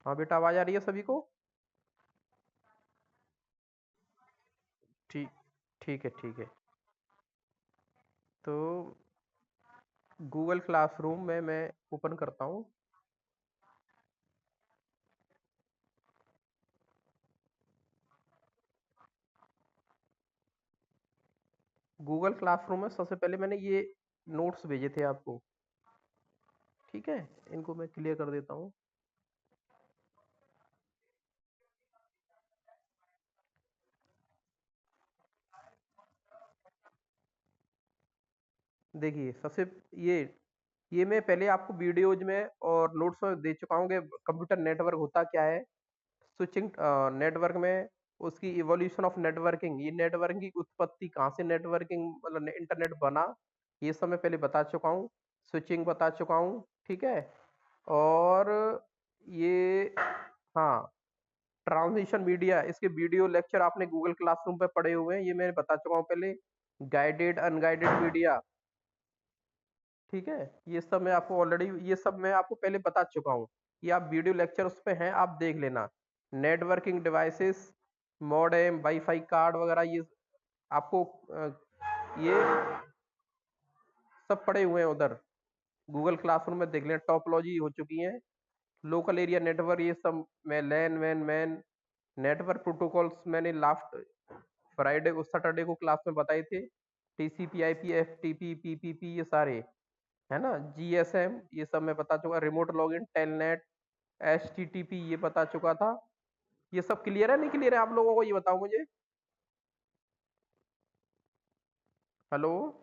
हाँ बेटा, आवाज आ रही है सभी को? ठीक ठीक है, ठीक है। तो गूगल क्लासरूम में मैं ओपन करता हूँ। गूगल क्लासरूम में सबसे पहले मैंने ये नोट्स भेजे थे आपको। ठीक है, इनको मैं क्लियर कर देता हूँ। देखिए, सबसे ये ये मैं पहले आपको वीडियोज में और नोट्स में दे चुका हूँ कि कंप्यूटर नेटवर्क होता क्या है। स्विचिंग नेटवर्क में उसकी इवोल्यूशन ऑफ नेटवर्किंग, ये नेटवर्किंग की उत्पत्ति कहाँ से नेटवर्किंग मतलब इंटरनेट बना, ये सब मैं पहले बता चुका हूँ। स्विचिंग बता चुका हूँ, ठीक है। और ये, हाँ, ट्रांसमिशन मीडिया, इसके वीडियो लेक्चर आपने गूगल क्लासरूम पे पढ़े हुए हैं, ये मैंने बता चुका हूँ पहले। गाइडेड अनगाइडेड मीडिया, ठीक है, ये सब मैं आपको ऑलरेडी, ये सब मैं आपको पहले बता चुका हूँ। ये आप वीडियो लेक्चर उस पे हैं, आप देख लेना। Networking devices, modem, wifi card वगैरह, ये आपको ये सब पड़े हुए हैं उधर गूगल क्लासरूम में, देख लें। टॉपोलॉजी हो चुकी है, लोकल एरिया नेटवर्क, ये सब मैं लैन वैन मैन नेटवर्क प्रोटोकॉल्स मैंने लास्ट फ्राइडे को सैटरडे को क्लास में बताए थे। टीसीपी आईपी एफटीपी पीपीपी ये सारे, है ना। जीएसएम ये सब मैं बता चुका। रिमोट लॉगिन, टेलनेट, एचटीटीपी ये बता चुका था। ये सब क्लियर है नहीं क्लियर है आप लोगों को, ये बताओ मुझे। Hello,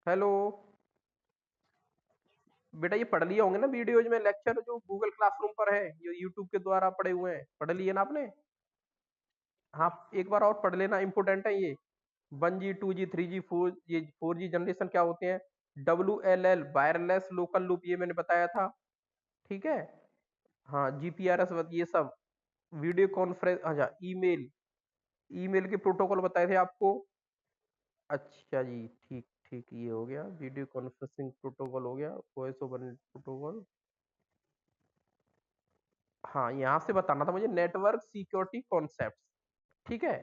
hello. बेटा, ये पढ़ लिए होंगे ना वीडियोज में लेक्चर जो गूगल क्लासरूम पर है, ये यूट्यूब के द्वारा पढ़े हुए हैं, पढ़ लिए ना आपने? हाँ, एक बार और पढ़ लेना, इंपोर्टेंट है ये। 1G 2G 3G 4, ये 4G जनरेशन क्या होते हैं। WLL वायरलेस लोकल लूप, ये मैंने बताया था, ठीक है। हाँ, GPRS ये सब। वीडियो कॉन्फ्रेंस, अच्छा, ईमेल, ईमेल के प्रोटोकॉल बताए थे आपको। अच्छा जी, ठीक ठीक, ये हो गया वीडियो कॉन्फ्रेंसिंग प्रोटोकॉल, हो गया वॉइस ओवर प्रोटोकॉल। हाँ, यहाँ से बताना था मुझे नेटवर्क सिक्योरिटी कॉन्सेप्ट, ठीक है।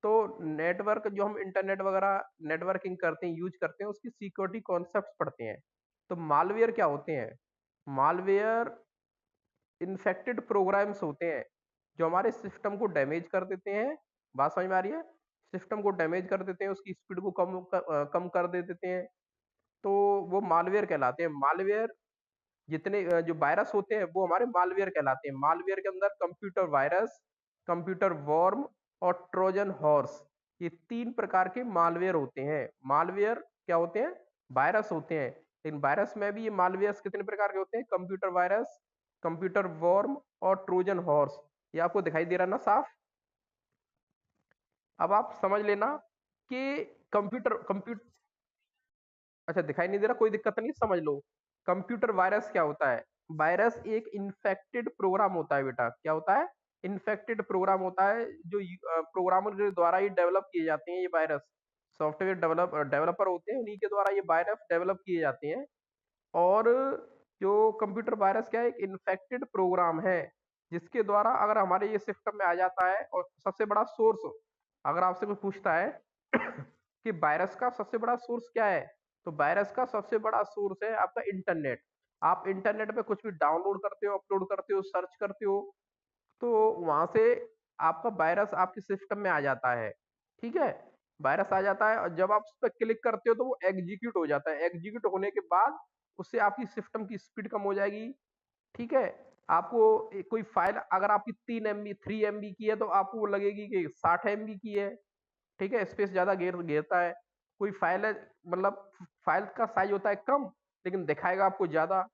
तो नेटवर्क जो हम इंटरनेट वगैरह नेटवर्किंग करते हैं, यूज करते हैं, उसकी सिक्योरिटी कॉन्सेप्ट पढ़ते हैं। तो मालवेयर क्या होते हैं? मालवेयर इन्फेक्टेड प्रोग्राम्स होते हैं जो हमारे सिस्टम को डैमेज कर देते हैं। बात समझ में आ रही है? सिस्टम को डैमेज कर देते हैं, उसकी स्पीड को कम कर दे देते हैं। तो वो मालवेयर कहलाते हैं। मालवेयर जितने जो वायरस होते हैं वो हमारे मालवेयर कहलाते हैं। मालवेयर के अंदर कंप्यूटर वायरस, कंप्यूटर वॉर्म और ट्रोजन हॉर्स, ये 3 प्रकार के मालवेयर होते हैं। मालवेयर क्या होते हैं? वायरस होते हैं। लेकिन वायरस में भी ये मालवेयर्स कितने प्रकार के होते हैं? कंप्यूटर वायरस, कंप्यूटर वॉर्म और ट्रोजन हॉर्स। ये आपको दिखाई दे रहा है ना साफ? अब आप समझ लेना कि कंप्यूटर कंप्यूटर अच्छा, दिखाई नहीं दे रहा, कोई दिक्कत नहीं, समझ लो। कंप्यूटर वायरस क्या होता है? वायरस एक इन्फेक्टेड प्रोग्राम होता है बेटा। क्या होता है? इन्फेक्टेड प्रोग्राम होता है, जो प्रोग्रामर के द्वारा ही डेवलप किए जाते हैं ये वायरस। सॉफ्टवेयर डेवलपर होते हैं, उन्हीं के द्वारा ये वायरस डेवलप किए जाते हैं। और जो कंप्यूटर वायरस क्या है? एक इन्फेक्टेड प्रोग्राम है, जिसके द्वारा अगर हमारे ये सिस्टम में आ जाता है। और सबसे बड़ा सोर्स, अगर आपसे कोई पूछता है कि वायरस का सबसे बड़ा सोर्स क्या है, तो वायरस का सबसे बड़ा सोर्स है आपका इंटरनेट। आप इंटरनेट पे कुछ भी डाउनलोड करते हो, अपलोड करते हो, सर्च करते हो, तो वहां से आपका वायरस आपके सिस्टम में आ जाता है, ठीक है। वायरस आ जाता है और जब आप उस पर क्लिक करते हो तो वो एग्जीक्यूट हो जाता है। एग्जीक्यूट होने के बाद उससे आपकी सिस्टम की स्पीड कम हो जाएगी, ठीक है। आपको कोई फाइल अगर आपकी 3 MB 3 MB की है तो आपको वो लगेगी कि 60 MB की है, ठीक है। स्पेस ज्यादा घेरता है। कोई फाइल है, मतलब फाइल का साइज होता है कम, लेकिन दिखाएगा आपको ज्यादा।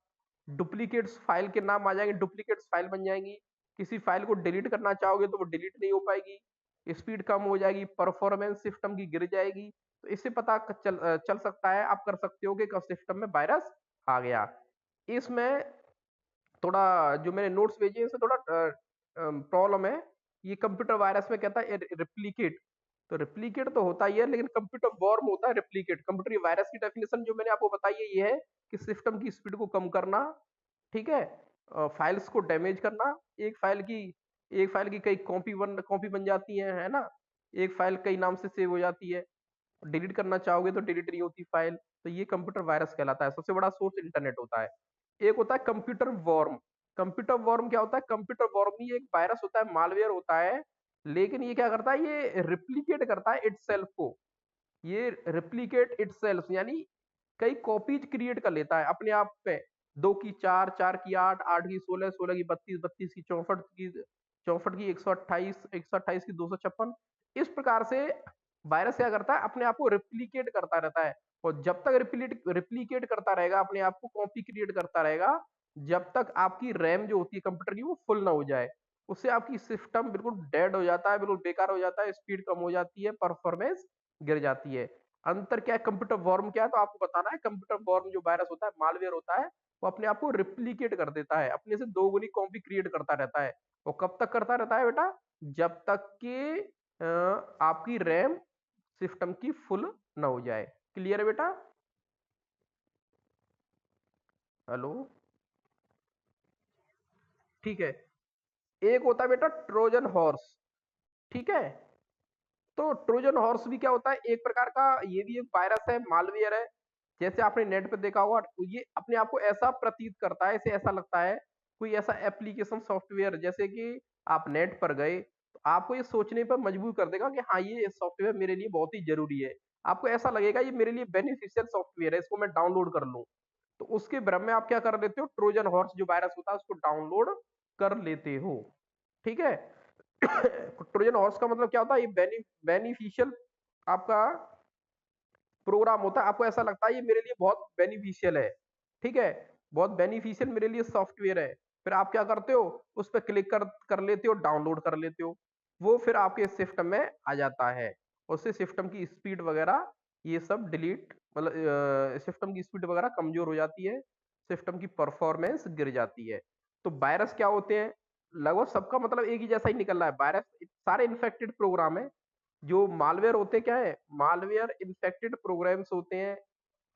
डुप्लीकेट्स फाइल के नाम आ जाएंगे, डुप्लीकेट्स फाइल बन जाएंगी। किसी फाइल को डिलीट करना चाहोगे तो वो डिलीट नहीं हो पाएगी। स्पीड कम हो जाएगी, परफॉर्मेंस सिस्टम की गिर जाएगी। तो इससे पता चल सकता है, आप कर सकते हो कि सिस्टम में वायरस आ गया। इसमें थोड़ा जो मैंने नोट्स भेजे हैं, इसमें थोड़ा प्रॉब्लम है। ये कंप्यूटर वायरस में कहता है रिप्लीकेट, तो रिप्लीकेट तो होता ही है, लेकिन कंप्यूटर वॉर्म होता है रिप्लीकेट। कंप्यूटर वायरस की डेफिनेशन जो मैंने आपको बताई है ये है कि सिस्टम की स्पीड को कम करना, ठीक है? फाइल्स को डैमेज करना, एक फाइल की एक फाइल की कई कॉपी बन जाती है ना? एक फाइल कई नाम से सेव हो जाती है, डिलीट करना चाहोगे तो डिलीट नहीं होती फाइल, तो ये कंप्यूटर वायरस कहलाता है। सबसे बड़ा सोर्स इंटरनेट होता है। एक होता है कंप्यूटर वॉर्म। कंप्यूटर वॉर्म क्या होता है? कंप्यूटर वॉर्म भी एक वायरस होता है, मालवेयर होता है, लेकिन ये क्या करता है? ये रिप्लिकेट करता है इटसेल्फ को। ये रिप्लिकेट इटसेल्फ यानी कई कॉपीज क्रिएट कर लेता है अपने आप पे। 2 की 4, 4 की 8, 8 की 16, 16 की 32, 32 की 64 की 128, 128 की 256। इस प्रकार से वायरस क्या करता है? अपने आप को रिप्लिकेट करता रहता है, और जब तक रिप्लिकेट करता रहेगा, अपने आप को कॉपी क्रिएट करता रहेगा, जब तक आपकी रैम जो होती है कंप्यूटर की वो फुल ना हो जाए। उससे आपकी सिस्टम बिल्कुल डेड हो जाता है, बिल्कुल बेकार हो जाता है, स्पीड कम हो जाती है, परफॉर्मेंस गिर जाती है। अंतर क्या है? कंप्यूटर वॉर्म क्या है? तो आपको बताना है। कंप्यूटर वॉर्म जो वायरस होता है, मालवेयर होता है, वो अपने आप को रिप्लिकेट कर देता है, अपने से दोगुनी कॉपी क्रिएट करता रहता है। वो कब तक करता रहता है बेटा? जब तक कि आपकी रैम सिस्टम की फुल ना हो जाए। क्लियर है बेटा? हेलो? ठीक है। एक होता है बेटा ट्रोजन हॉर्स। ठीक है? तो ट्रोजन हॉर्स भी क्या होता है? एक प्रकार का ये भी एक वायरस है, मालवेयर है। जैसे आपने नेट पे देखा होगा, ये अपने आप को ऐसा प्रतीत करता है, इसे ऐसा लगता है कोई ऐसा एप्लीकेशन सॉफ्टवेयर, जैसे कि आप नेट पर गए तो आपको ये सोचने पर मजबूर कर देगा कि हाँ, ये सॉफ्टवेयर मेरे लिए बहुत ही जरूरी है। आपको ऐसा लगेगा ये मेरे लिए बेनिफिशियल सॉफ्टवेयर है, इसको मैं डाउनलोड कर लूं। तो उसके भ्रम में आप क्या कर लेते हो? ट्रोजन हॉर्स जो वायरस होता है उसको डाउनलोड कर लेते हो। ठीक है? ट्रोजन हॉर्स का मतलब क्या होता है? ये बेनिफिशियल आपका प्रोग्राम होता है। आपको ऐसा लगता है ये मेरे लिए बहुत बेनिफिशियल है। ठीक है? बहुत बेनिफिशियल मेरे लिए सॉफ्टवेयर है। फिर आप क्या करते हो? उस पर क्लिक कर कर लेते हो, डाउनलोड कर लेते हो। वो फिर आपके सिस्टम में आ जाता है। उससे सिस्टम की स्पीड वगैरह ये सब डिलीट, मतलब सिस्टम की स्पीड वगैरह कमजोर हो जाती है, सिस्टम की परफॉर्मेंस गिर जाती है। तो वायरस क्या होते हैं? लगभग सबका मतलब एक ही जैसा ही निकल रहा है। वायरस सारे इन्फेक्टेड प्रोग्राम है। जो मालवेयर होते क्या है? मालवेयर इन्फेक्टेड प्रोग्राम्स होते हैं।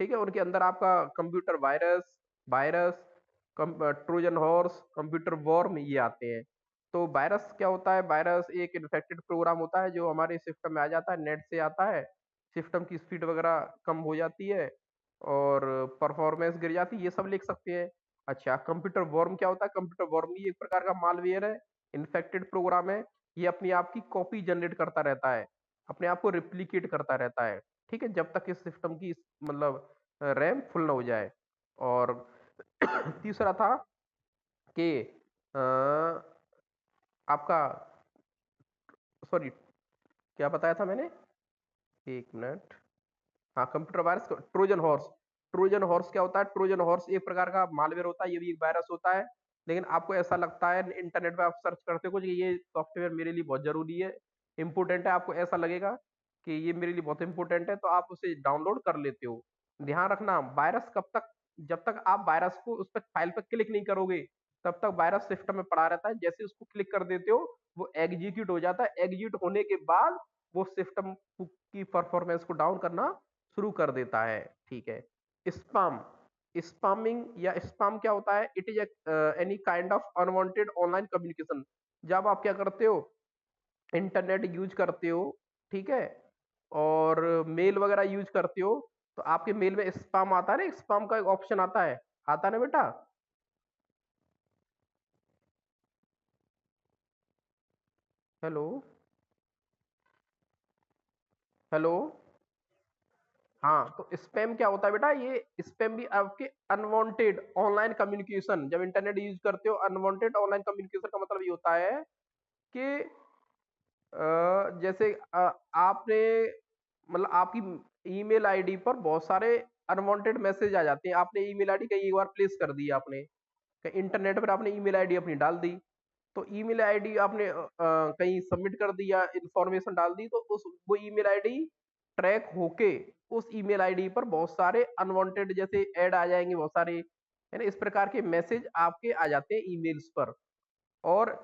ठीक है? उनके अंदर आपका computer virus virus trojan horse, computer worm ये आते हैं। तो वायरस क्या होता है? वायरस एक इन्फेक्टेड प्रोग्राम होता है जो हमारे सिस्टम में आ जाता है, नेट से आता है, सिस्टम की स्पीड वगैरह कम हो जाती है और परफॉर्मेंस गिर जाती है, ये सब लिख सकते हैं। अच्छा, कंप्यूटर वॉर्म क्या होता है? कंप्यूटर वॉर्म भी एक प्रकार का मालवेयर है, इन्फेक्टेड प्रोग्राम है। ये अपनी आप की कॉपी जनरेट करता रहता है, अपने आप को रिप्लिकेट करता रहता है। ठीक है? जब तक इस सिस्टम की मतलब रैम फुल ना हो जाए। और तीसरा था कि आपका, सॉरी, क्या बताया था मैंने? एक मिनट। हाँ, computer virus, trojan horse. Trojan horse क्या होता है? ट्रोजन हॉर्स एक प्रकार का मालवेयर होता है, ये भी एक वायरस होता है। लेकिन आपको ऐसा लगता है इंटरनेट पे आप सर्च करते हो कुछ, ये सॉफ्टवेयर मेरे लिए बहुत जरूरी है, इंपोर्टेंट है, आपको ऐसा लगेगा कि ये मेरे लिए बहुत इंपोर्टेंट है, तो आप उसे डाउनलोड कर लेते हो। ध्यान रखना, वायरस कब तक, जब तक आप वायरस को उस पर फाइल पर क्लिक नहीं करोगे, तब तक वायरस सिस्टम में पड़ा रहता है। जैसे उसको क्लिक कर देते हो, वो एग्जीक्यूट हो जाता है। एग्जीक्यूट होने के बाद वो सिस्टम की परफॉर्मेंस को डाउन करना शुरू कर देता है। ठीक है? स्पैम, स्पैमिंग या स्पैम क्या होता है? It is any kind of unwanted online communication. जब आप क्या करते हो? इंटरनेट यूज करते हो, ठीक है, और मेल वगैरह यूज करते हो, तो आपके मेल में स्पैम आता है ना, स्पैम का एक ऑप्शन आता है ना बेटा? हेलो? हेलो? हाँ, तो स्पैम क्या होता है बेटा? ये स्पैम भी आपके अनवांटेड ऑनलाइन कम्युनिकेशन, जब इंटरनेट यूज करते हो, अनवांटेड ऑनलाइन कम्युनिकेशन का मतलब ये होता है कि जैसे आपने, मतलब आपकी ईमेल आईडी पर बहुत सारे अनवांटेड मैसेज आ जाते हैं। आपने ईमेल आईडी कहीं एक बार प्लेस कर दी, आपने कहीं इंटरनेट पर आपने ईमेल आईडी अपनी डाल दी, तो ईमेल आईडी आपने कहीं सबमिट कर दिया, इंफॉर्मेशन डाल दी, तो उस वो ईमेल आईडी ट्रैक होके उस ईमेल आईडी पर बहुत सारे अनवांटेड जैसे ऐड आ जाएंगे, बहुत सारे, है ना, इस प्रकार के मैसेज आपके आ जाते हैं ईमेल्स पर। और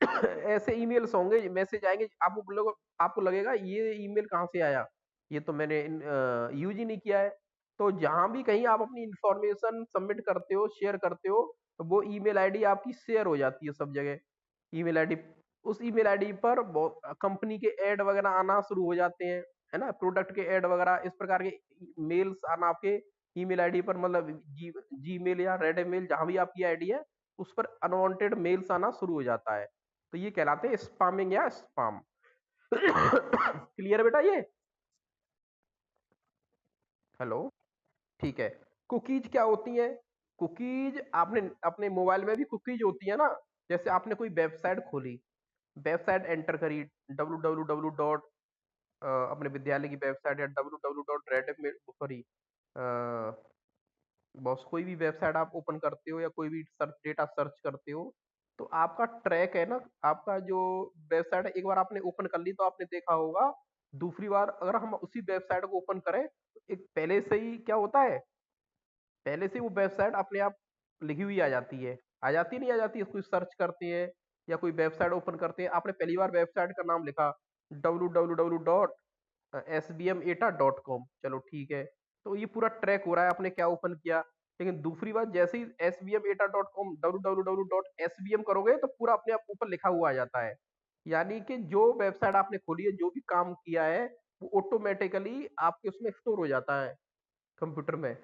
ऐसे ईमेल्स होंगे, मैसेज आएंगे, आपको लगेगा ये ईमेल कहाँ से आया, ये तो मैंने यूज ही नहीं किया है। तो जहां भी कहीं आप अपनी इंफॉर्मेशन सबमिट करते हो, शेयर करते हो, तो वो ईमेल आईडी आपकी शेयर हो जाती है सब जगह। ईमेल आईडी, उस ईमेल आईडी पर कंपनी के ऐड वगैरह आना शुरू हो जाते हैं, है ना, प्रोडक्ट के ऐड वगैरह इस प्रकार के मेल्स आना आपके ईमेल आईडी पर, मतलब जीमेल या रेडमेल जहां भी आपकी आईडी है उस पर अनवांटेड मेल्स आना शुरू हो जाता है। तो ये कहलाते हैं स्पैमिंग या स्पैम। क्लियर है बेटा ये? हेलो। ठीक है। कुकीज क्या होती है? कुकीज आपने अपने मोबाइल में भी कुकीज होती है ना। जैसे आपने कोई वेबसाइट खोली, वेबसाइट एंटर करी, www डॉट अपने विद्यालय की वेबसाइट या www dot red sorry, boss कोई भी वेबसाइट आप ओपन करते हो या कोई भी सर्च डेटा सर्च करते हो, तो आपका ट्रैक है ना, आपका जो वेबसाइट है एक बार आपने ओपन कर ली तो आपने देखा होगा, दूसरी बार अगर हम उसी वेबसाइट को ओपन करें तो एक पहले से ही क्या होता है, पहले से वो वेबसाइट अपने आप लिखी हुई आ जाती है। आ जाती है नहीं आ जाती है? कोई सर्च करते हैं या कोई वेबसाइट ओपन करते हैं, आपने पहली बार वेबसाइट का नाम लिखा www डॉट sbm-eta.com, चलो ठीक है। तो ये पूरा ट्रैक हो रहा है आपने क्या ओपन किया। लेकिन दूसरी बात, जैसे ही sbm-eta.com www.sbm करोगे तो पूरा अपने आप ऊपर लिखा हुआ आ जाता है। यानी कि जो वेबसाइट आपने खोली है, जो भी काम किया है, वो ऑटोमेटिकली आपके उसमें स्टोर हो जाता है कंप्यूटर में।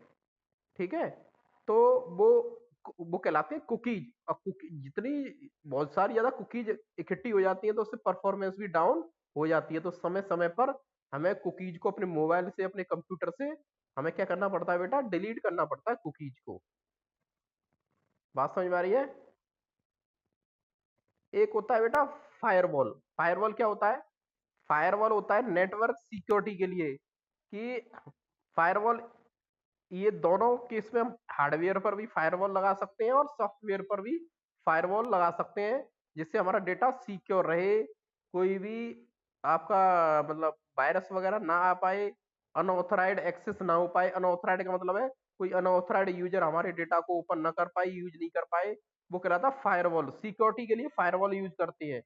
ठीक है। तो वो वो कहलाते हैं कुकीज। और कुकी जितनी बहुत सारी ज्यादा कुकीज इकट्ठी हो जाती है तो उससे परफॉर्मेंस भी डाउन हो जाती है। तो समय समय पर हमें कुकीज को अपने मोबाइल से, अपने कंप्यूटर से हमें क्या करना पड़ता है बेटा, डिलीट करना पड़ता है कुकीज को। बात समझ में आ रही है? एक होता है बेटा फायरवॉल। फायरवॉल क्या होता है? फायरवॉल होता है नेटवर्क सिक्योरिटी के लिए। कि फायरवॉल, ये दोनों केस में हम हार्डवेयर पर भी फायरवॉल लगा सकते हैं और सॉफ्टवेयर पर भी फायरवॉल लगा सकते हैं, जिससे हमारा डेटा सिक्योर रहे, कोई भी आपका मतलब वायरस वगैरह ना आ पाए, अनऑथराइड एक्सेस ना हो पाए। अनऑथराइड का मतलब है कोई अनऑथराइड यूजर हमारे डेटा को ओपन ना कर पाए, यूज नहीं कर पाए, वो कहलाता है फायरवॉल। सिक्योरिटी के लिए फायरवॉल यूज करते हैं।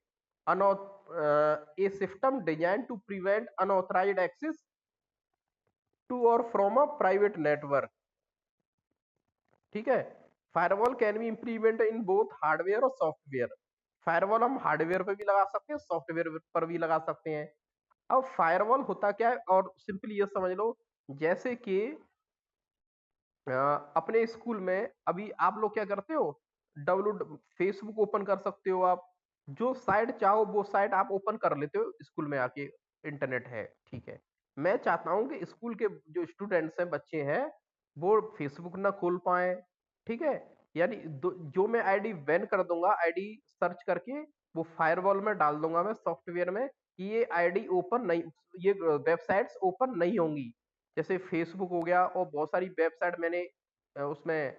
A system design to prevent unauthorized access to और फ्रॉम अ प्राइवेट नेटवर्क। ठीक है। Firewall can be implement in both hardware और सॉफ्टवेयर। फायरवॉल हम हार्डवेयर पे भी लगा सकते हैं, सॉफ्टवेयर पर भी लगा सकते हैं। अब फायरवॉल होता क्या है, और सिंपली ये समझ लो, जैसे कि अपने स्कूल में अभी आप लोग क्या करते हो, डब्ल्यू फेसबुक ओपन कर सकते हो आप, जो साइट चाहो वो साइट आप ओपन कर लेते हो स्कूल में आके, इंटरनेट है, ठीक है। मैं चाहता हूं कि स्कूल के जो स्टूडेंट्स हैं, बच्चे हैं, वो फेसबुक ना खोल पाए। ठीक है। यानी जो मैं आईडी बैन कर दूंगा, आईडी सर्च करके वो फायरवॉल में डाल दूंगा मैं सॉफ्टवेयर में, कि ये आईडी ओपन नहीं, ये वेबसाइट्स ओपन नहीं होंगी। जैसे फेसबुक हो गया, और बहुत सारी वेबसाइट मैंने उसमें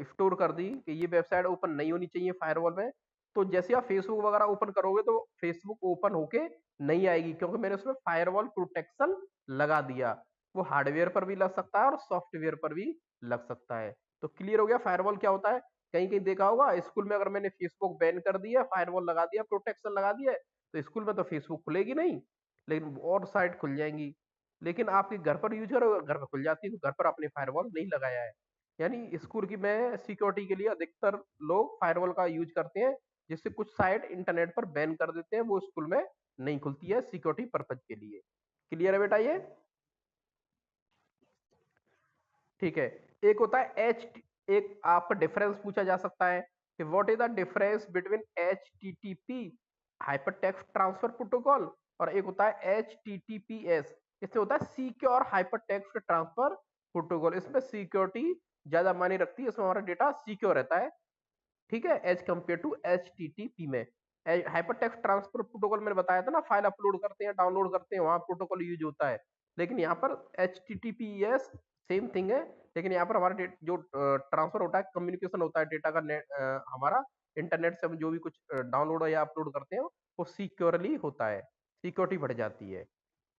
स्टोर कर दी कि ये वेबसाइट ओपन नहीं होनी चाहिए फायरवॉल में। तो जैसे आप फेसबुक वगैरह ओपन करोगे तो फेसबुक ओपन होके नहीं आएगी, क्योंकि मैंने उसमें फायरवॉल प्रोटेक्शन लगा दिया। वो हार्डवेयर पर भी लग सकता है और सॉफ्टवेयर पर भी लग सकता है। तो क्लियर हो गया फायरवॉल क्या होता है। कहीं कहीं देखा होगा स्कूल में, अगर मैंने फेसबुक बैन कर दिया, फायरवॉल लगा दिया, प्रोटेक्शन लगा दिया, तो स्कूल में तो फेसबुक खुलेगी नहीं, लेकिन और साइट खुल जाएंगी। लेकिन आपके घर पर यूज करो, घर पर खुल जाती है, तो घर पर आपने फायरवॉल नहीं लगाया है। यानी स्कूल की में सिक्योरिटी के लिए अधिकतर लोग फायरवॉल का यूज करते हैं, जिससे कुछ साइट इंटरनेट पर बैन कर देते हैं, वो स्कूल में नहीं खुलती है सिक्योरिटी पर्पज के लिए। क्लियर है बेटा ये? ठीक है। एक होता है एक आपका डिफरेंस पूछा जा सकता है कि what is the difference between HTTP hyper text transfer protocol, और एक होता है HTTPS, इससे होता है secure hyper text transfer protocol. इसमें सिक्योरिटी ज्यादा मायने रखती है, इसमें हमारा डेटा सिक्योर रहता है। ठीक है, एज कम्पेयर टू HTTP में। हाइपर टेक्स्ट ट्रांसफर प्रोटोकॉल मैंने बताया था ना, फाइल अपलोड करते हैं, डाउनलोड करते हैं, वहां प्रोटोकॉल यूज होता है। लेकिन यहाँ पर HTTPS सेम थिंग है, लेकिन यहाँ पर हमारा जो ट्रांसफर होता है, कम्युनिकेशन होता है डेटा का, हमारा इंटरनेट से हम जो भी कुछ डाउनलोड या अपलोड करते हैं, वो सिक्योरली होता है, सिक्योरिटी बढ़ जाती है।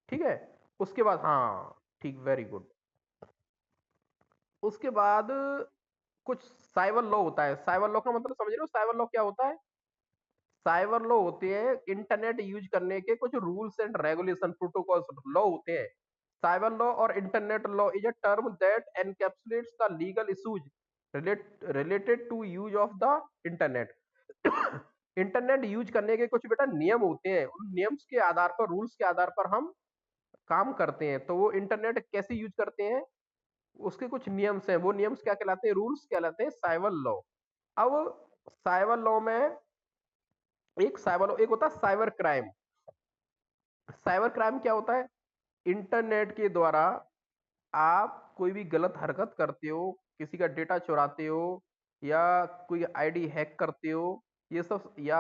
ठीक है। उसके बाद, हाँ ठीक, वेरी गुड। उसके बाद कुछ साइबर लॉ होता है। साइबर लॉ का मतलब समझ रहे हो, साइबर लॉ क्या होता है? साइबर लॉ होते हैं इंटरनेट यूज करने के कुछ rules and regulation, protocols, law होते हैं। साइबर लॉ और internet law is a term that encapsulates the legal issues related to use of the internet. Internet use करने के कुछ बेटा नियम होते हैं, उन नियम्स के आधार पर, रूल्स के आधार पर हम काम करते हैं। तो वो इंटरनेट कैसे यूज करते हैं, उसके कुछ नियम्स हैं, वो नियम्स क्या कहलाते हैं, रूल्स कहलाते हैं साइबर लॉ। अब साइबर लॉ में एक होता है साइबर क्राइम। साइबर क्राइम क्या होता है, इंटरनेट के द्वारा आप कोई भी गलत हरकत करते हो, किसी का डेटा चुराते हो, या कोई आईडी हैक करते हो, ये सब, या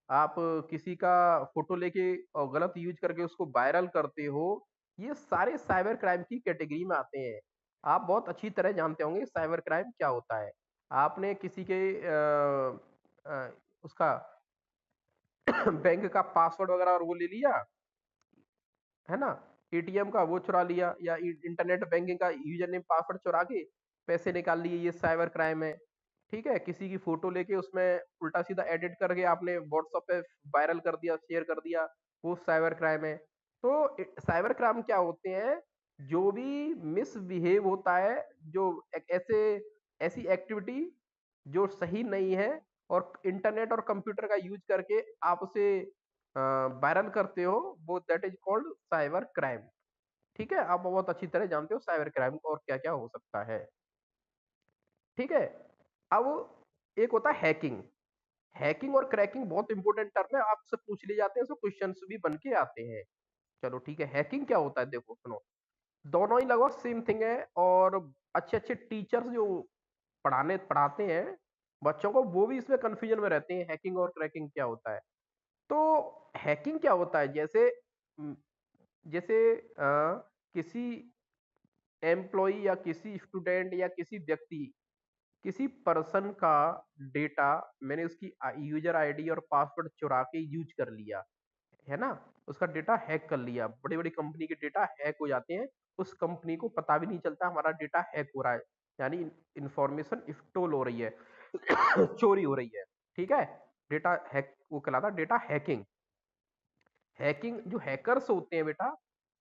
आप किसी का फोटो लेके और गलत यूज करके उसको वायरल करते हो, ये सारे साइबर क्राइम की कैटेगरी में आते हैं। आप बहुत अच्छी तरह जानते होंगे साइबर क्राइम क्या होता है। आपने किसी के उसका बैंक का पासवर्ड वगैरह और वो ले लिया, है ना, एटीएम का वो चुरा लिया, या इंटरनेट बैंकिंग का यूजर नेम पासवर्ड चुरा के पैसे निकाल लिए, ये साइबर क्राइम है। ठीक है, किसी की फोटो लेके उसमें उल्टा सीधा एडिट करके आपने व्हाट्सएप पे वायरल कर दिया, शेयर कर दिया, वो साइबर क्राइम है। तो साइबर क्राइम क्या होते हैं, जो भी मिसबिहेव होता है, जो एक ऐसे ऐसी एक्टिविटी जो सही नहीं है, और इंटरनेट और कंप्यूटर का यूज करके आप उसे वायरल करते हो, वो that is called cyber crime. ठीक है, आप बहुत अच्छी तरह जानते हो साइबर क्राइम और क्या क्या हो सकता है। ठीक है, अब एक होता है हैकिंग। हैकिंग और क्रैकिंग बहुत इंपॉर्टेंट टर्म है, आपसे पूछ लिए जाते हैं, सो क्वेश्चंस भी बन के आते हैं। चलो ठीक है, हैकिंग क्या होता है, देखो सुनो, दोनों ही लगभग सेम थिंग है। और अच्छे अच्छे टीचर्स जो पढ़ाने पढ़ाते हैं बच्चों को, वो भी इसमें कंफ्यूजन में रहते हैं हैकिंग और क्रैकिंग क्या होता है। तो हैकिंग क्या होता है, जैसे जैसे किसी एम्प्लॉय या किसी स्टूडेंट या किसी व्यक्ति, किसी पर्सन का डेटा मैंने उसकी यूजर आईडी और पासवर्ड चुरा के यूज कर लिया, है ना, उसका डेटा हैक कर लिया। बड़ी बड़ी कंपनी के डेटा हैक हो जाते हैं, उस कंपनी को पता भी नहीं चलता हमारा डेटा हैक हो रहा है, यानी इंफॉर्मेशन स्टोल हो रही है, चोरी हो रही है। ठीक है, डेटा हैक वो कहलाता है डेटा हैकिंग। हैकिंग जो हैकर्स होते हैं बेटा,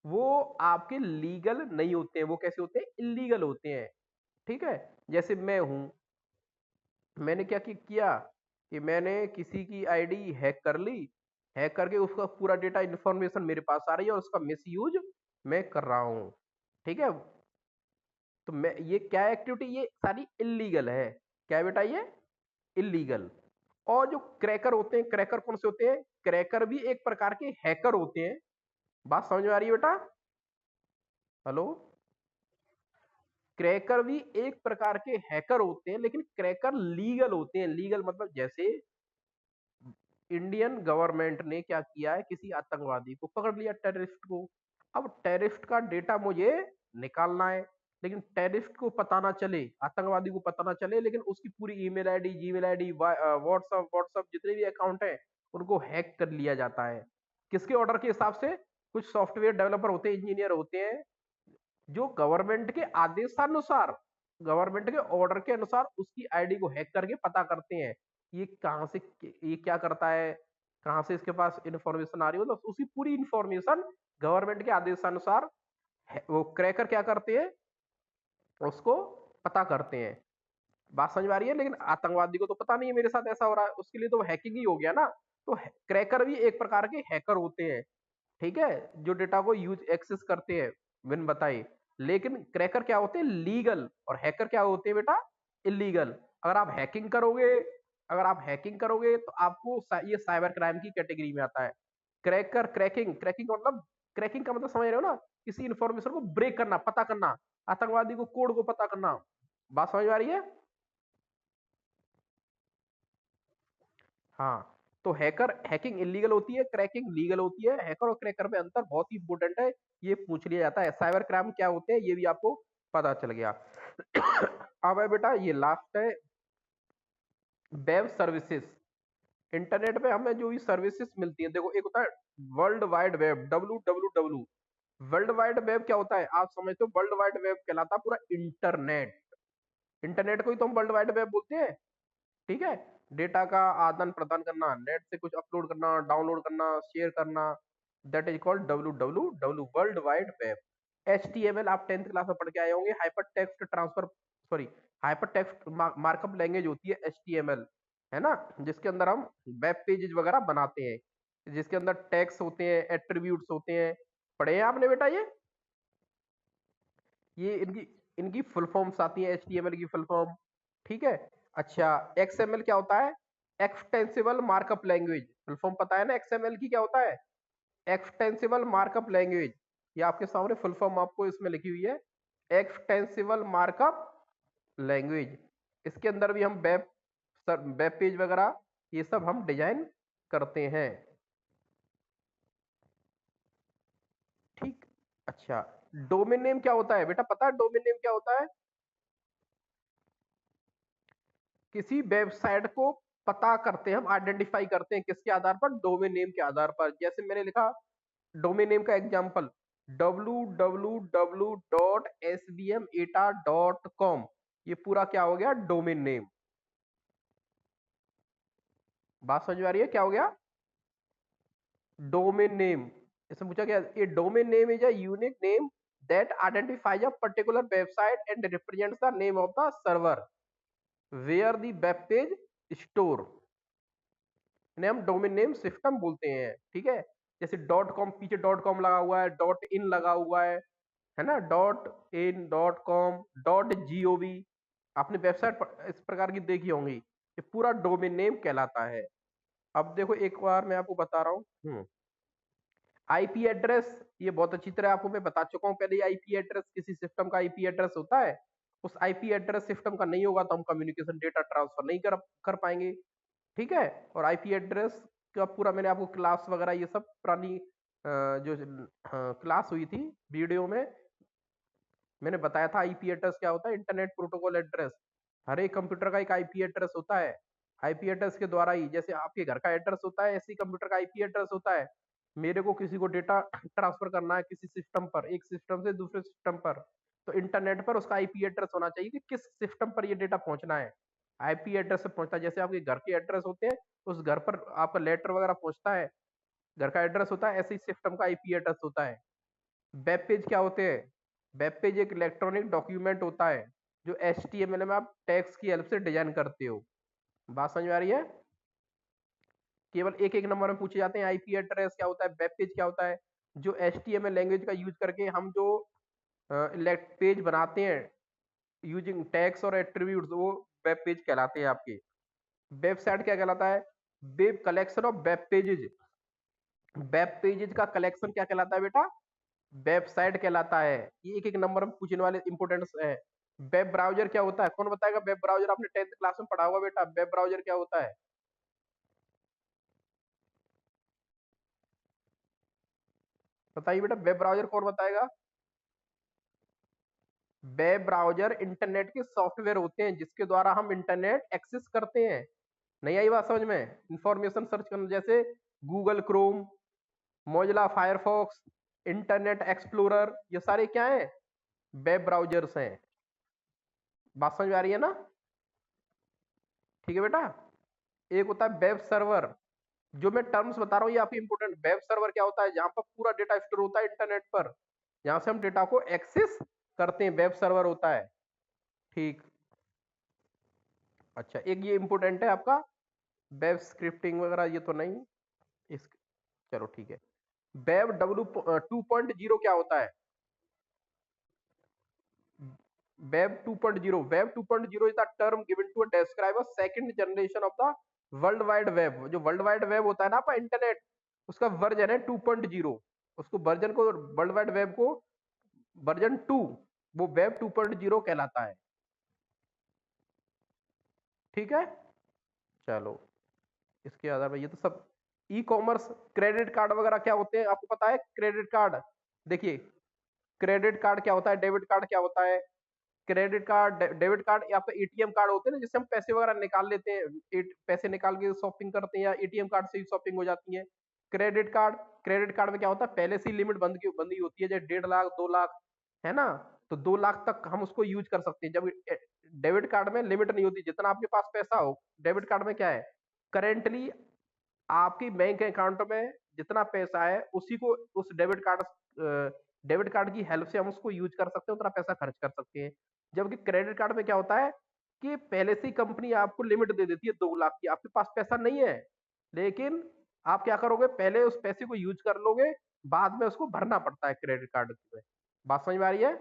वो आपके लीगल नहीं होते हैं, वो कैसे होते हैं, इलीगल होते हैं। ठीक है, जैसे मैं हूं, मैंने क्या किया कि मैंने किसी की आईडी हैक कर ली, हैक करके उसका पूरा डेटा इंफॉर्मेशन मेरे पास आ रही है और उसका मिस यूज मैं कर रहा हूँ। ठीक है, तो मैं ये क्या एक्टिविटी, ये सारी इलीगल है। क्या है बेटा, ये इलीगल। और जो क्रैकर होते हैं, क्रैकर कौन से होते हैं, क्रैकर भी एक प्रकार के हैकर होते हैं। बात समझ में आ रही है बेटा, हेलो। क्रैकर भी एक प्रकार के हैकर होते हैं, लेकिन क्रैकर लीगल होते हैं। लीगल मतलब जैसे इंडियन गवर्नमेंट ने क्या किया है, किसी आतंकवादी को पकड़ लिया, टेररिस्ट को। अब टेररिस्ट का डेटा मुझे निकालना है, लेकिन टेररिस्ट को पता ना चले, आतंकवादी को पता ना चले, लेकिन उसकी पूरी email ID, Gmail ID, WhatsApp WhatsApp जितने भी अकाउंट है, उनको हैक कर लिया जाता है। किसके ऑर्डर के हिसाब से, कुछ सॉफ्टवेयर डेवलपर होते हैं, इंजीनियर होते हैं, जो गवर्नमेंट के आदेशानुसार, गवर्नमेंट के ऑर्डर के अनुसार उसकी आईडी को हैक करके पता करते हैं ये कहां से, ये क्या करता है, कहां से इसके पास इंफॉर्मेशन आ रही है, तो उसकी पूरी इंफॉर्मेशन गवर्नमेंट के आदेशानुसार वो क्रैकर क्या करते हैं, उसको पता करते हैं। बात समझ में आ रही है, लेकिन आतंकवादी को तो पता नहीं है मेरे साथ ऐसा हो रहा है, उसके लिए तो हैकिंग ही हो गया ना। तो क्रैकर भी एक प्रकार के हैकर होते हैं। ठीक है, जो डेटा को यूज एक्सेस करते हैं, मैंने बताई। लेकिन क्रैकर क्या होते हैं, लीगल, और हैकर क्या होते हैं बेटा, इलीगल। अगर आप हैकिंग करोगे, अगर आप हैकिंग करोगे तो आपको ये साइबर क्राइम की कैटेगरी में आता है। क्रैकर, क्रैकिंग, क्रैकिंग का मतलब, क्रैकिंग का मतलब समझ रहे हो ना, किसी इंफॉर्मेशन को ब्रेक करना, पता करना, आतंकवादी को कोड को पता करना। बात समझ में आ रही है, हाँ। तो हैकर, हैकिंग इलीगल होती है, क्रैकिंग लीगल होती है। हैकर और क्रैकर में अंतर बहुत ही इंपॉर्टेंट है, ये पूछ लिया जाता है। साइबर क्राइम क्या होते हैं, ये भी आपको पता चल गया। अब है बेटा, ये लास्ट है, वेब सर्विसेज। इंटरनेट पे हमें जो भी सर्विसेज मिलती है, देखो एक होता है world wide web, WWW। World wide web क्या होता है, आप समझते हो, वर्ल्ड वाइड वेब कहलाता है पूरा इंटरनेट। इंटरनेट को ही तो हम वर्ल्ड वाइड वेब बोलते हैं। ठीक है, डेटा का आदान प्रदान करना, नेट से कुछ अपलोड करना, डाउनलोड करना, शेयर करना, that is called WWW, world wide web. HTML आप 10th क्लास में पढ़ के आए होंगे, hyper text transfer, sorry, hyper text markup language होती है HTML, है ना, जिसके अंदर हम वेब पेजेज वगैरह बनाते हैं, जिसके अंदर टैग्स होते हैं, एट्रीब्यूट्स होते हैं। पढ़े हैं आपने बेटा ये इनकी इनकी फुल फॉर्म्स आती है, HTML की फुल फॉर्म, ठीक है। अच्छा, XML क्या होता है? Extensible markup language, full form पता है ना XML की क्या होता है? एक्सटेंसिबल मार्कअप लैंग्वेज, ये आपके सामने फुल फॉर्म आपको इसमें लिखी हुई है, एक्सटेंसिबल मार्कअप लैंग्वेज। इसके अंदर भी हम वेब पेज वगैरह ये सब हम डिजाइन करते हैं, ठीक। अच्छा, डोमेन नेम क्या होता है बेटा, पता है डोमेन नेम क्या होता है? किसी वेबसाइट को पता करते हैं हम, आइडेंटिफाई करते हैं किसके आधार पर? डोमेन नेम के आधार पर। जैसे मैंने लिखा डोमेन नेम का एग्जांपल www.sbmeta.com, ये पूरा क्या हो गया? Domain name. बात समझ में आ रही है क्या हो गया? डोमेन नेम, इसमें पूछा गया ये domain name is a unique name that identifies a particular website and represents the name of the server where the web page store, इन्हें हम डोमेन नेम सिस्टम बोलते हैं, ठीक है। जैसे डॉट कॉम, पीछे डॉट कॉम लगा हुआ है, डॉट इन लगा हुआ है ना, dot in, dot com, dot GOV, आपने वेबसाइट इस प्रकार की देखी होंगी, ये पूरा डोमेन नेम कहलाता है। अब देखो एक बार मैं आपको बता रहा हूँ, आईपी एड्रेस, ये बहुत अच्छी तरह आपको मैं बता चुका हूँ पहले, आईपी एड्रेस किसी सिस्टम का आईपी एड्रेस होता है, उस आईपी एड्रेस सिस्टम का नहीं होगा तो हम कम्युनिकेशन डेटा ट्रांसफर नहीं कर पाएंगे, ठीक है। और आईपी एड्रेस का पूरा मैंने आपको क्लास वगैरह ये सब पुरानी जो क्लास हुई थी वीडियो में मैंने बताया था, आईपी एड्रेस क्या होता है? Internet protocol address. हर एक कंप्यूटर का एक आईपी एड्रेस होता है, आईपी एड्रेस के द्वारा ही, जैसे आपके घर का एड्रेस होता है ऐसे ही कंप्यूटर का आईपी एड्रेस होता है। मेरे को किसी को डेटा ट्रांसफर करना है किसी सिस्टम पर, एक सिस्टम से दूसरे सिस्टम पर, तो इंटरनेट पर उसका आईपी एड्रेस होना चाहिए कि किस सिस्टम पर ये डेटा पहुंचना है। आईपी एड्रेस से पहुंचता है, जैसे आपके घर के एड्रेस होते हैं, उस घर पर आपका लेटर वगैरह पहुंचता है, घर का एड्रेस होता है, ऐसे ही सिस्टम का आईपी एड्रेस होता है। वेब पेज क्या होते हैं? वेब पेज एक इलेक्ट्रॉनिक डॉक्यूमेंट होता है जो HTML में आप टैग्स की हेल्प से डिजाइन करते हो। बात समझ में आ रही है? केवल एक एक नंबर में पूछे जाते हैं, आईपी एड्रेस क्या होता है, वेब पेज क्या होता है। जो HTML लैंग्वेज का यूज करके हम जो पेज बनाते हैं यूजिंग टैग्स और एट्रीब्यूट्स, वो वेब पेज कहलाते हैं आपके। वेबसाइट क्या कहलाता है? Web collection of web pages, web pages का कलेक्शन क्या कहलाता है बेटा? वेबसाइट कहलाता है। ये एक एक नंबर में पूछने वाले इंपोर्टेंट है। वेब ब्राउजर क्या होता है? कौन बताएगा वेब ब्राउजर? आपने 10th क्लास में पढ़ा होगा बेटा, वेब ब्राउजर क्या होता है? बताइए बेटा, वेब ब्राउजर कौन बताएगा? वेब ब्राउजर इंटरनेट के सॉफ्टवेयर होते हैं जिसके द्वारा हम इंटरनेट एक्सेस करते हैं। नहीं आई बात समझ में? इंफॉर्मेशन सर्च करना, जैसे Google Chrome, Mozilla Firefox, internet explorer, ये सारे क्या हैं? वेब ब्राउजर्स हैं। बात समझ में आ रही है ना? ठीक है बेटा। एक होता है वेब सर्वर, जो मैं टर्म्स बता रहा हूँ ये आपकी इंपोर्टेंट। वेब सर्वर क्या होता है? जहां पर पूरा डेटा स्टोर होता है इंटरनेट पर, जहां से हम डेटा को एक्सेस करते हैं, वेब सर्वर होता है, ठीक। अच्छा, एक ये इंपोर्टेंट है आपका, वेब स्क्रिप्टिंग वगैरह, ये तो नहीं इस, चलो ठीक है। वेब W 2.0 क्या होता है? Web 2.0, web 2.0 is the term given to describe a second generation of the world wide web. जो वर्ल्ड वाइड वेब होता है ना आपका इंटरनेट, उसका वर्जन है 2.0, उसको वर्जन को, वर्ल्ड वाइड वेब को वर्जन 2, वो वेब 2.0 कहलाता है, ठीक है। चलो, इसके आधार पर ये तो सब। ई कॉमर्स, क्रेडिट कार्ड वगैरह क्या होते हैं आपको पता है? क्रेडिट कार्ड, देखिए, क्रेडिट कार्ड क्या होता है, डेबिट कार्ड क्या होता है? क्रेडिट कार्ड, डेबिट कार्ड, या फिर एटीएम कार्ड होते हैं ना, जिससे हम पैसे वगैरह निकाल लेते हैं, पैसे निकाल के शॉपिंग करते हैं, या एटीएम कार्ड से ही शॉपिंग हो जाती है। क्रेडिट कार्ड, क्रेडिट कार्ड में क्या होता है, पहले से ही लिमिट बंदी होती है, जैसे 1.5 लाख, 2 लाख, है ना, तो 2 लाख तक हम उसको यूज कर सकते हैं। जब डेबिट कार्ड में लिमिट नहीं होती, जितना आपके पास पैसा हो। डेबिट कार्ड में क्या है, करेंटली आपकी बैंक अकाउंट में जितना पैसा है उसी को उस डेबिट कार्ड डेबिट कार्ड की हेल्प से हम उसको यूज कर सकते हैं, उतना पैसा खर्च कर सकते हैं। जबकि क्रेडिट कार्ड में क्या होता है कि पहले से ही कंपनी आपको लिमिट दे देती है 2 लाख की, आपके पास पैसा नहीं है, लेकिन आप क्या करोगे, पहले उस पैसे को यूज कर लोगे, बाद में उसको भरना पड़ता है क्रेडिट कार्ड में। बात समझ में आ रही है?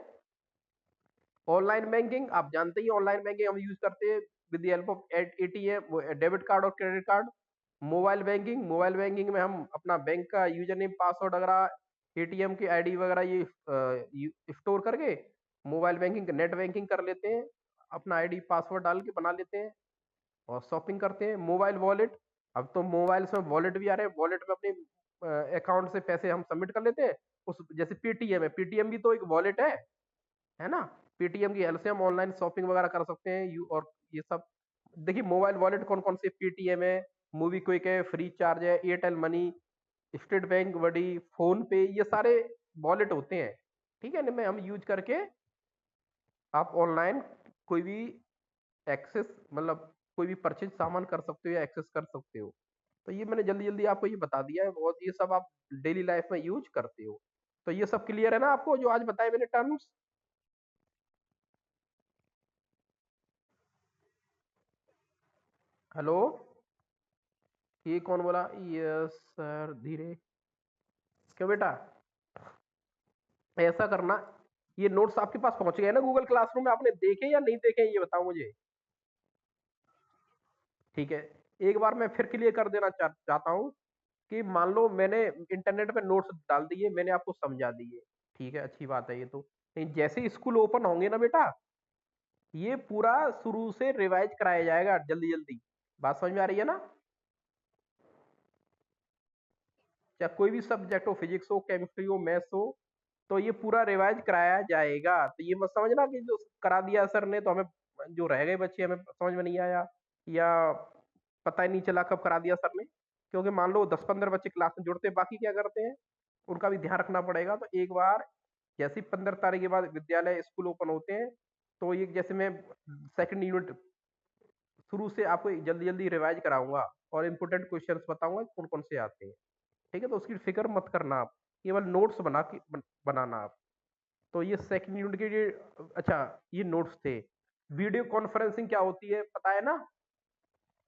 ऑनलाइन बैंकिंग आप जानते ही, ऑनलाइन बैंकिंग हम यूज करते हैं with the help of ATM, debit card और क्रेडिट कार्ड। मोबाइल बैंकिंग में हम अपना बैंक का यूजर नेम पासवर्ड वगैरह, एटीएम की आईडी वगैरह ये स्टोर करके मोबाइल बैंकिंग नेट बैंकिंग कर लेते हैं, अपना आईडी पासवर्ड डाल के बना लेते हैं और शॉपिंग करते हैं। मोबाइल वॉलेट, अब तो मोबाइल में वॉलेट भी आ रहे हैं, वॉलेट में अपने अकाउंट से पैसे हम सबमिट कर लेते हैं। उस जैसे पेटीएम है, पेटीएम भी तो एक वॉलेट है ना? पेटीएम की हेल्प से हम ऑनलाइन शॉपिंग वगैरह कर सकते हैं और ये सब। देखिए मोबाइल वॉलेट कौन कौन से, पेटीएम है, मूवी क्विक है, फ्री चार्ज है, एयरटेल मनी, स्टेट बैंक बड़ी, फोन पे, ये सारे वॉलेट होते हैं। ठीक है ना, मैं हम यूज करके आप ऑनलाइन कोई भी एक्सेस, मतलब कोई भी परचेज सामान कर सकते हो या एक्सेस कर सकते हो। तो ये मैंने जल्दी जल्दी आपको ये बता दिया है, बहुत ये सब आप डेली लाइफ में यूज करते हो। तो ये सब क्लियर है ना आपको जो आज बताए मैंने टर्म्स? हेलो, ये कौन बोला? यस सर, धीरे। क्यों बेटा? ऐसा करना, ये नोट्स आपके पास पहुंच गए ना गूगल क्लासरूम में, आपने देखे या नहीं देखे ये बताओ मुझे। ठीक है, एक बार मैं फिर क्लियर कर देना चाहता हूँ कि मान लो मैंने इंटरनेट पे नोट्स डाल दिए, मैंने आपको समझा दिए, ठीक है, अच्छी बात है ये तो। नहीं, जैसे ही स्कूल ओपन होंगे ना बेटा, ये पूरा शुरू से रिवाइज कराया जाएगा जल्दी जल्दी। बात समझ में आ रही है ना? चाहे कोई भी सब्जेक्ट हो, फिजिक्स हो, केमिस्ट्री हो, मैथ्स हो, तो ये पूरा रिवाइज कराया जाएगा। तो ये मत समझना कि जो करा दिया सर ने तो हमें, जो रह गए बच्चे हमें समझ में नहीं आया या पता ही नहीं चला कब करा दिया सर ने। क्योंकि मान लो 10-15 बच्चे क्लास में जुड़ते हैं, बाकी क्या करते हैं, उनका भी ध्यान रखना पड़ेगा। तो एक बार जैसे 15 तारीख के बाद विद्यालय स्कूल ओपन होते हैं, तो ये जैसे मैं सेकंड यूनिट शुरू से आपको जल्दी जल्दी रिवाइज कराऊंगा और इम्पोर्टेंट क्वेश्चंस बताऊंगा कौन कौन से आते हैं। ठीक है, तो उसकी फिक्र मत करना आप, केवल नोट्स बनाना आप। तो ये सेकंड यूनिट के लिए, अच्छा, ये नोट्स थे। वीडियो कॉन्फ्रेंसिंग क्या होती है पता है ना?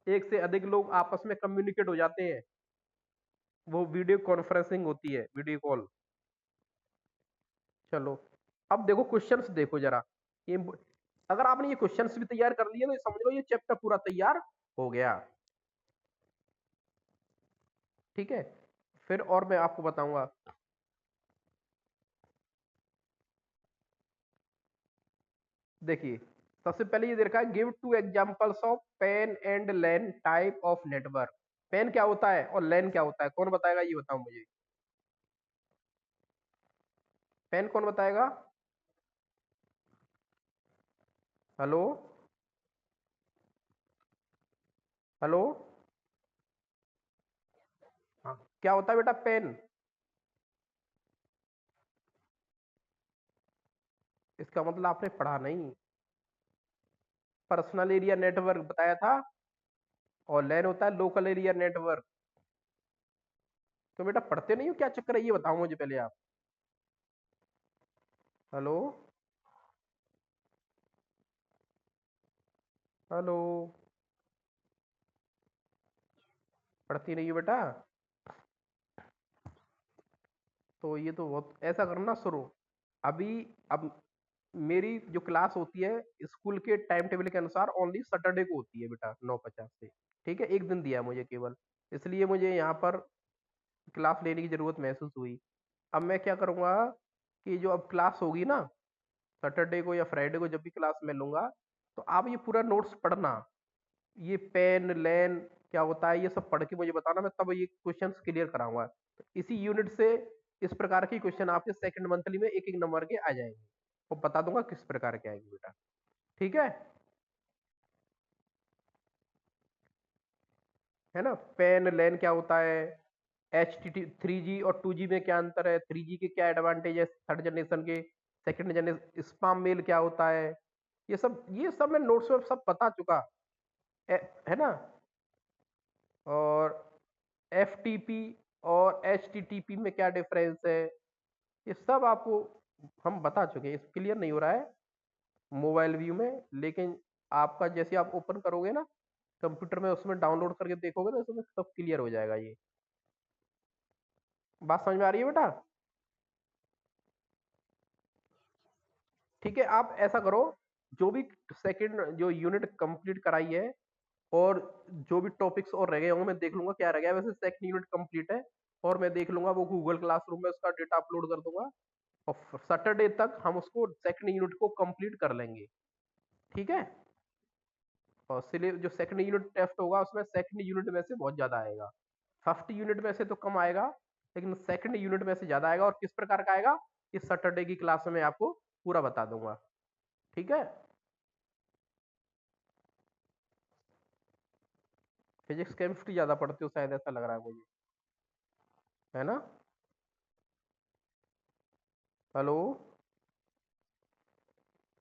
एक से अधिक लोग आपस में कम्युनिकेट हो जाते हैं, वो वीडियो कॉन्फ्रेंसिंग होती है, वीडियो कॉल। चलो, अब देखो क्वेश्चंस देखो जरा, ये अगर आपने ये क्वेश्चंस भी तैयार कर लिए तो ये समझ लो ये चैप्टर पूरा तैयार हो गया। ठीक है, फिर और मैं आपको बताऊंगा। देखिए, सबसे पहले ये दे रखा है, give 2 examples of PAN and LAN type of network. PAN क्या होता है और लैन क्या होता है, कौन बताएगा ये बताओ मुझे। पेन कौन बताएगा? Hello, hello. हाँ, क्या होता है बेटा पेन? इसका मतलब आपने पढ़ा नहीं। पर्सनल एरिया नेटवर्क बताया था, और लैन होता है लोकल एरिया नेटवर्क। तो बेटा पढ़ते नहीं हो, क्या चक्कर है ये बताओ मुझे पहले आप। Hello, hello. पढ़ती नहीं हो बेटा? तो ये तो बहुत, ऐसा करना शुरू अभी। अब मेरी जो क्लास होती है स्कूल के टाइम टेबल के अनुसार ओनली सैटरडे को होती है बेटा, 9:50 से। ठीक है, एक दिन दिया है मुझे केवल, इसलिए मुझे यहाँ पर क्लास लेने की जरूरत महसूस हुई। अब मैं क्या करूँगा कि जो अब क्लास होगी ना, सैटरडे को या फ्राइडे को जब भी क्लास में लूंगा, तो आप ये पूरा नोट्स पढ़ना, ये पेन लेन क्या होता है ये सब पढ़ के मुझे बताना, मैं तब ये क्वेश्चन क्लियर कराऊंगा। तो इसी यूनिट से इस प्रकार के क्वेश्चन आपके सेकंड मंथली में एक एक नंबर के आ जाएंगे, और बता दूंगा किस प्रकार के आएंगे बेटा। ठीक है ना? पेन लेन क्या होता है, एच टी टी 3G और 2G में क्या अंतर है, 3G के क्या एडवांटेज है थर्ड जनरेशन के, सेकंड जनरेशन स्पाम मेल क्या होता है, ये सब मैं नोट्स में सब बता चुका है ना? और एफ टी पी और एच टी टी पी में क्या डिफरेंस है, ये सब आपको हम बता चुके हैं, क्लियर नहीं हो रहा है मोबाइल व्यू में, लेकिन आपका जैसे आप ओपन करोगे ना कंप्यूटर में, उसमें डाउनलोड करके देखोगे तो उसमें सब क्लियर हो जाएगा। ये बात समझ में आ रही है बेटा? ठीक है, आप ऐसा करो, जो भी सेकंड जो यूनिट कंप्लीट कराई है और जो भी टॉपिक्स और रह गए होंगे मैं देख लूंगा क्या रह गया। वैसे सेकंड यूनिट कंप्लीट है और मैं देख लूंगा वो गूगल क्लासरूम में उसका डेटा अपलोड कर दूंगा और सैटरडे तक हम उसको सेकंड यूनिट को कंप्लीट कर लेंगे। ठीक है? और जो सेकंड यूनिट टेस्ट होगा उसमें सेकंड यूनिट में से बहुत ज्यादा आएगा, फर्स्ट यूनिट में से तो कम आएगा, लेकिन सेकंड यूनिट में से ज्यादा आएगा। और किस प्रकार का आएगा, इस सैटरडे की क्लास में आपको पूरा बता दूंगा। ठीक है? फिजिक्स केमिस्ट्री ज्यादा पढ़ते हो शायद, ऐसा लग रहा है मुझे, है ना? हेलो?